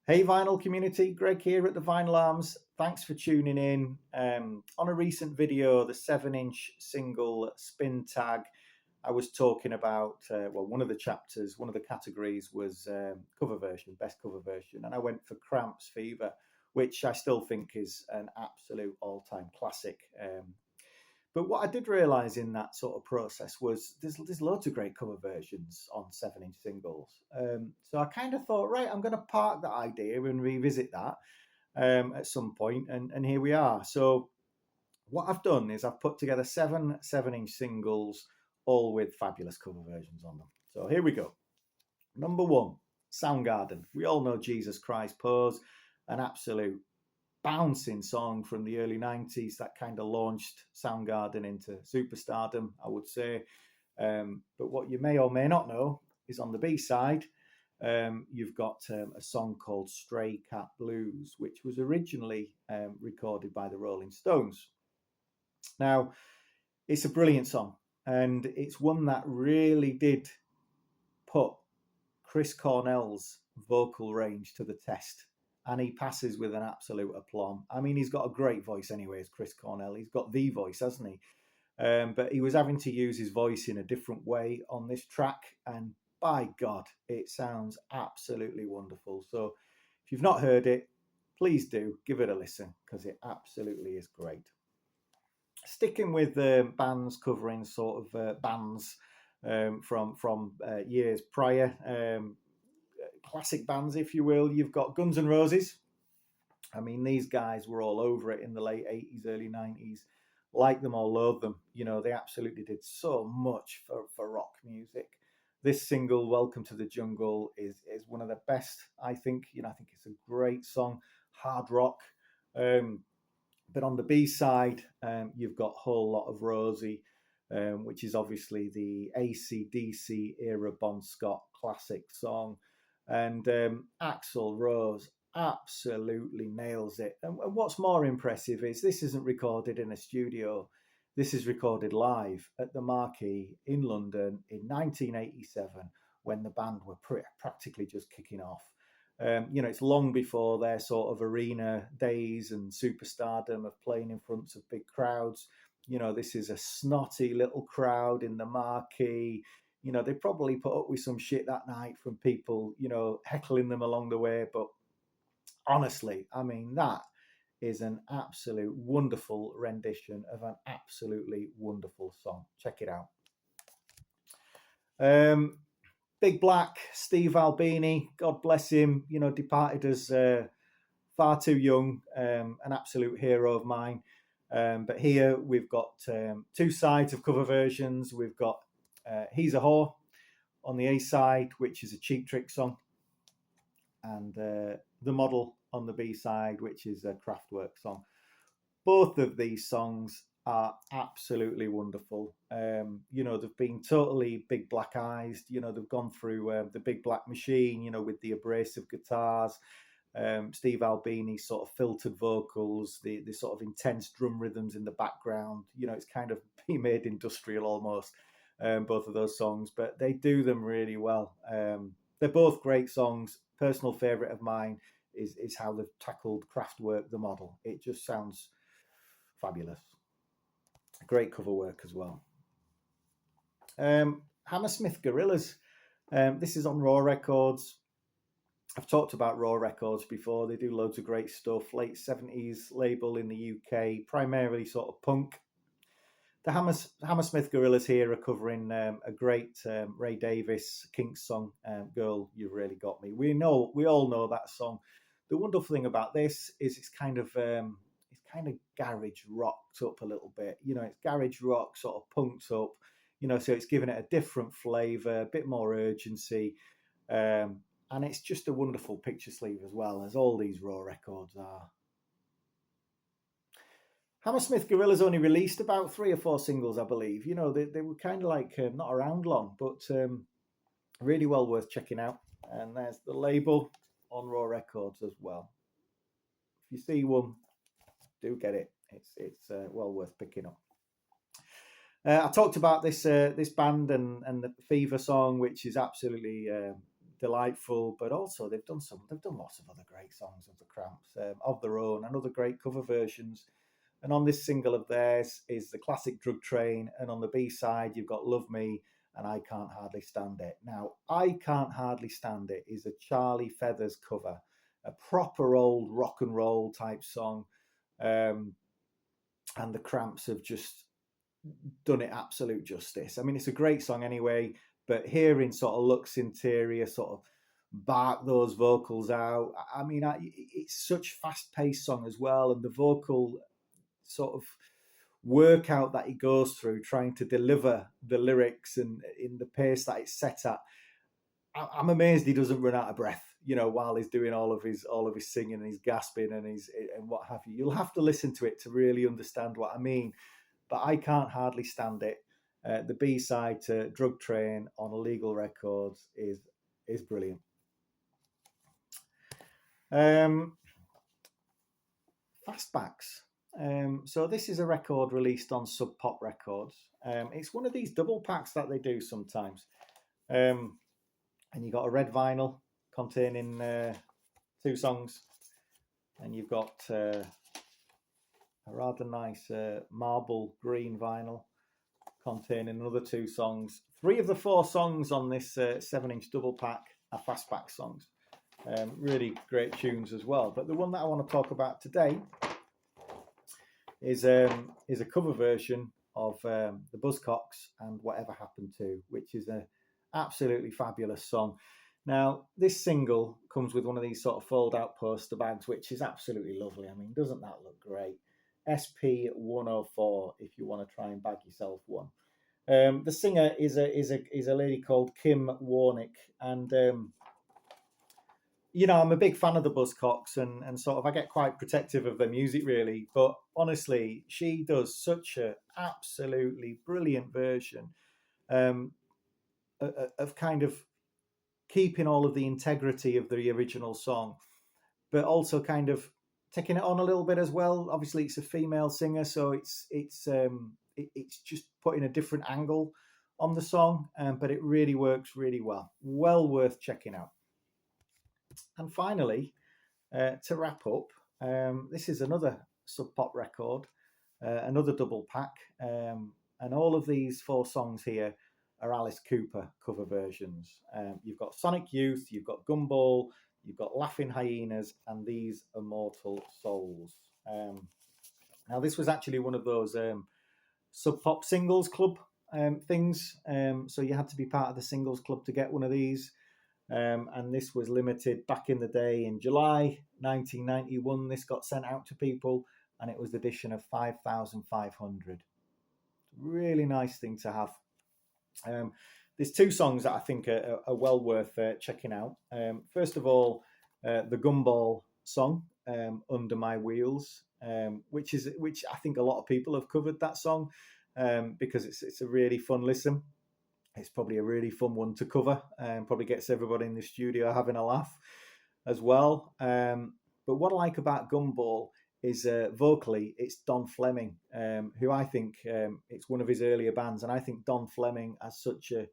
Hey, vinyl community, Greg here at the Vinyl Arms. Thanks for tuning in. On a recent video, the 7-inch single Spin Tag, I was talking about, one of the chapters, one of the categories was cover version, best cover version, and I went for Cramps Fever, which I still think is an absolute all time classic. But what I did realise in that sort of process was there's loads of great cover versions on 7-inch singles. So I kind of thought, right, I'm going to park that idea and revisit that at some point, and here we are. So what I've done is I've put together 7-inch singles, all with fabulous cover versions on them. So here we go. Number one, Soundgarden. We all know Jesus Christ Pose, an absolute bouncing song from the early 90s that kind of launched Soundgarden into superstardom, I would say. But what you may or may not know is on the B side, you've got a song called Stray Cat Blues, which was originally recorded by the Rolling Stones. Now, it's a brilliant song, and it's one that really did put Chris Cornell's vocal range to the test. And he passes with an absolute aplomb. I mean, he's got a great voice, anyways, Chris Cornell. He's got the voice, hasn't he? But he was having to use his voice in a different way on this track. And by God, it sounds absolutely wonderful. So if you've not heard it, please do give it a listen because it absolutely is great. Sticking with bands covering sort of bands from years prior, classic bands, if you will. You've got Guns N' Roses. I mean, these guys were all over it in the late 80s, early 90s. Like them or loathe them. You know, they absolutely did so much for rock music. This single, Welcome to the Jungle, is one of the best, I think. You know, I think it's a great song, hard rock. But on the B side, you've got Whole Lot of Rosie, which is obviously the AC/DC era Bon Scott classic song. And Axl Rose absolutely nails it. And what's more impressive is this isn't recorded in a studio. This is recorded live at the Marquee in London in 1987 when the band were practically just kicking off. It's long before their sort of arena days and superstardom of playing in front of big crowds. You know, this is a snotty little crowd in the Marquee. You know, they probably put up with some shit that night from people, heckling them along the way. But honestly, I mean, that is an absolute wonderful rendition of an absolutely wonderful song. Check it out. Big Black, Steve Albini, God bless him, departed as far too young, an absolute hero of mine. But here we've got two sides of cover versions. We've got He's a Whore on the A side, which is a Cheap Trick song, and The Model on the B side, which is a Kraftwerk song. Both of these songs are absolutely wonderful. They've been totally Big Black eyes. They've gone through the Big Black Machine, with the abrasive guitars, Steve Albini's sort of filtered vocals, the sort of intense drum rhythms in the background. It's kind of been made industrial almost, both of those songs, but they do them really well. They're both great songs. Personal favourite of mine is how they've tackled Kraftwerk, The Model. It just sounds fabulous. Great cover work as well. Hammersmith Gorillas. This is on Raw Records. I've talked about Raw Records before. They do loads of great stuff. Late 70s label in the UK, primarily sort of punk. The Hammersmith Gorillas here are covering a great Ray Davies Kinks song, "Girl, You've Really Got Me." We all know that song. The wonderful thing about this is it's kind of garage rocked up a little bit. It's garage rock, sort of punked up. So it's giving it a different flavour, a bit more urgency. And it's just a wonderful picture sleeve as well, as all these Raw records are. Hammersmith Gorillas only released about 3 or 4 singles, I believe. They were kind of like not around long, but really well worth checking out. And there's the label on Raw Records as well. If you see one, do get it. It's well worth picking up. I talked about this band and the Fever song, which is absolutely delightful, but also they've done lots of other great songs of the Cramps, of their own, and other great cover versions. And on this single of theirs is the classic Drug Train, and on the B side you've got Love Me and I Can't Hardly Stand It. Now, I Can't Hardly Stand It is a Charlie Feathers cover, a proper old rock and roll type song, and the Cramps have just done it absolute justice. I mean, it's a great song anyway, but hearing sort of Lux Interior sort of bark those vocals out, I mean, it's such fast-paced song as well, and the vocal sort of workout that he goes through trying to deliver the lyrics and in the pace that it's set at, I'm amazed he doesn't run out of breath, while he's doing all of his singing and he's gasping and what have you. You'll have to listen to it to really understand what I mean. But I Can't Hardly Stand It. The B-side to Drug Train on Illegal Records is brilliant. Fastbacks. So this is a record released on Sub Pop Records. It's one of these double packs that they do sometimes. And you got a red vinyl containing 2 songs. And you've got a rather nice marble green vinyl containing another 2 songs. 3 of the 4 songs on this 7-inch double pack are fastback songs. Really great tunes as well. But the one that I want to talk about today is a cover version of the Buzzcocks and Whatever Happened To, which is an absolutely fabulous song. Now, this single comes with one of these sort of fold-out poster bags, which is absolutely lovely. I mean, doesn't that look great? SP104 if you want to try and bag yourself one. The singer is a lady called Kim Warnick, and I'm a big fan of the Buzzcocks, and sort of I get quite protective of their music really, but honestly she does such a absolutely brilliant version of kind of keeping all of the integrity of the original song, but also kind of taking it on a little bit as well. Obviously, it's a female singer, so it's just putting a different angle on the song, but it really works really well. Well worth checking out. And finally, to wrap up, this is another Sub Pop record, another double pack, and all of these 4 songs here are Alice Cooper cover versions. You've got Sonic Youth, you've got Gumball, you've got Laughing Hyenas, and These Immortal Souls. Now, this was actually one of those Sub Pop Singles Club things. So you had to be part of the Singles Club to get one of these. And this was limited back in the day in July 1991. This got sent out to people, and it was the edition of 5,500. Really nice thing to have. There's 2 songs that I think are well worth checking out. First of all, the Gumball song, Under My Wheels, which I think a lot of people have covered that song because it's a really fun listen. It's probably a really fun one to cover, and probably gets everybody in the studio having a laugh as well. But what I like about Gumball is vocally, it's Don Fleming, who I think it's one of his earlier bands, and I think Don Fleming has such a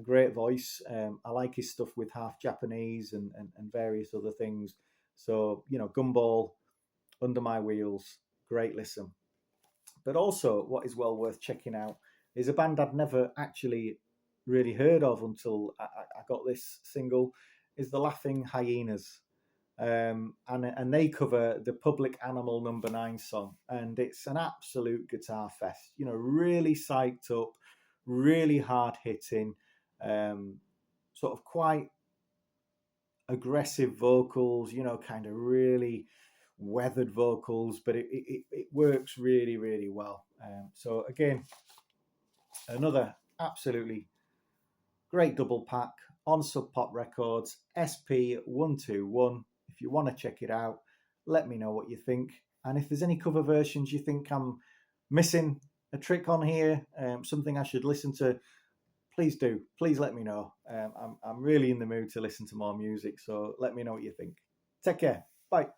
great voice. I like his stuff with Half Japanese and various other things. So, Gumball, Under My Wheels, great listen. But also, what is well worth checking out is a band I'd never actually really heard of until I got this single, is the Laughing Hyenas. And they cover the Public Animal No. 9 song, and it's an absolute guitar fest. Really psyched up, really hard hitting, sort of quite aggressive vocals. Kind of really weathered vocals, but it works really, really well. So again, another absolutely great double pack on Sub Pop Records, SP121. If you want to check it out, let me know what you think. And if there's any cover versions you think I'm missing a trick on here, something I should listen to, please do. Please let me know. I'm really in the mood to listen to more music, so let me know what you think. Take care. Bye.